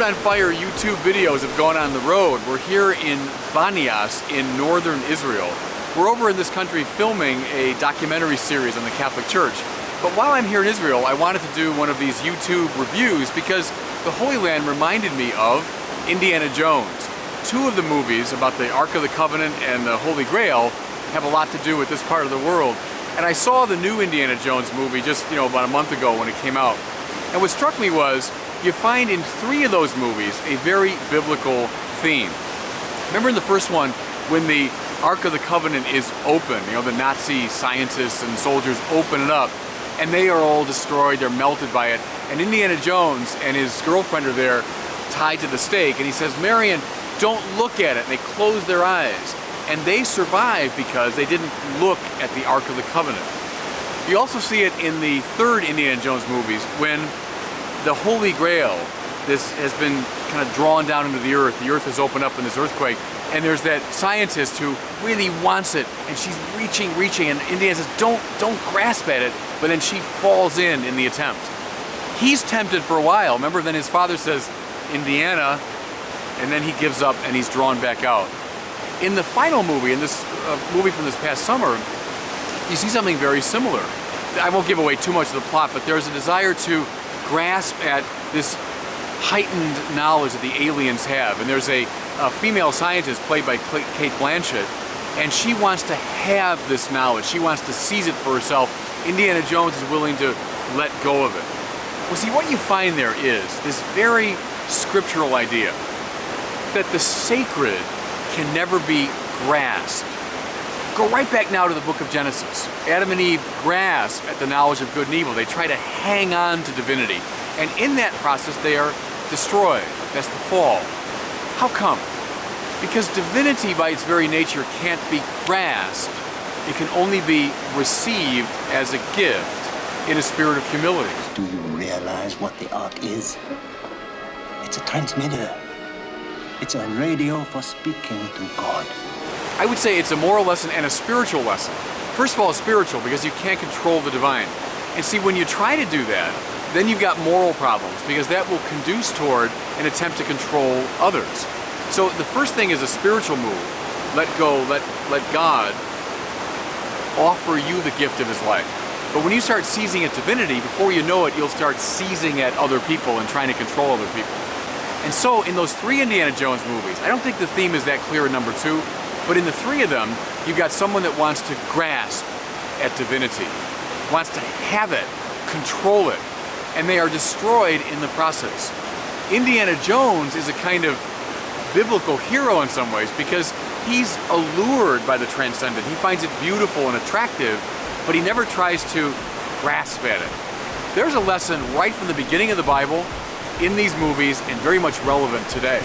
on Fire YouTube videos have gone on the road. We're here in Banias in northern Israel. We're over in this country filming a documentary series on the Catholic Church. But while I'm here in Israel, I wanted to do one of these YouTube reviews because the Holy Land reminded me of Indiana Jones. Two of the movies about the Ark of the Covenant and the Holy Grail have a lot to do with this part of the world. And I saw the new Indiana Jones movie just, about a month ago when it came out. And what struck me was, you find in three of those movies a very biblical theme. Remember in the first one, when the Ark of the Covenant is open, the Nazi scientists and soldiers open it up, and they are all destroyed, they're melted by it. And Indiana Jones and his girlfriend are there tied to the stake, and he says, "Marion, don't look at it." And they close their eyes. And they survive because they didn't look at the Ark of the Covenant. You also see it in the third Indiana Jones movies when the Holy Grail, this has been kind of drawn down into the earth has opened up in this earthquake, and there's that scientist who really wants it, and she's reaching, and Indiana says, don't grasp at it, but then she falls in the attempt. He's tempted for a while, remember, then his father says, "Indiana," and then he gives up and he's drawn back out. In the final movie, in this movie from this past summer, you see something very similar. I won't give away too much of the plot, but there's a desire to grasp at this heightened knowledge that the aliens have. And there's a female scientist played by Kate Blanchett, and she wants to have this knowledge. She wants to seize it for herself. Indiana Jones is willing to let go of it. Well, see, what you find there is this very scriptural idea that the sacred can never be grasped. Go right back now to the book of Genesis. Adam and Eve grasp at the knowledge of good and evil. They try to hang on to divinity. And in that process, they are destroyed. That's the fall. How come? Because divinity by its very nature can't be grasped. It can only be received as a gift in a spirit of humility. Do you realize what the Ark is? It's a transmitter. It's a radio for speaking to God. I would say it's a moral lesson and a spiritual lesson. First of all, spiritual, because you can't control the divine. And see, when you try to do that, then you've got moral problems, because that will conduce toward an attempt to control others. So the first thing is a spiritual move. Let go, let God offer you the gift of his life. But when you start seizing at divinity, before you know it, you'll start seizing at other people and trying to control other people. And so in those three Indiana Jones movies, I don't think the theme is that clear in number two, but in the three of them, you've got someone that wants to grasp at divinity, wants to have it, control it, and they are destroyed in the process. Indiana Jones is a kind of biblical hero in some ways because he's allured by the transcendent. He finds it beautiful and attractive, but he never tries to grasp at it. There's a lesson right from the beginning of the Bible in these movies and very much relevant today.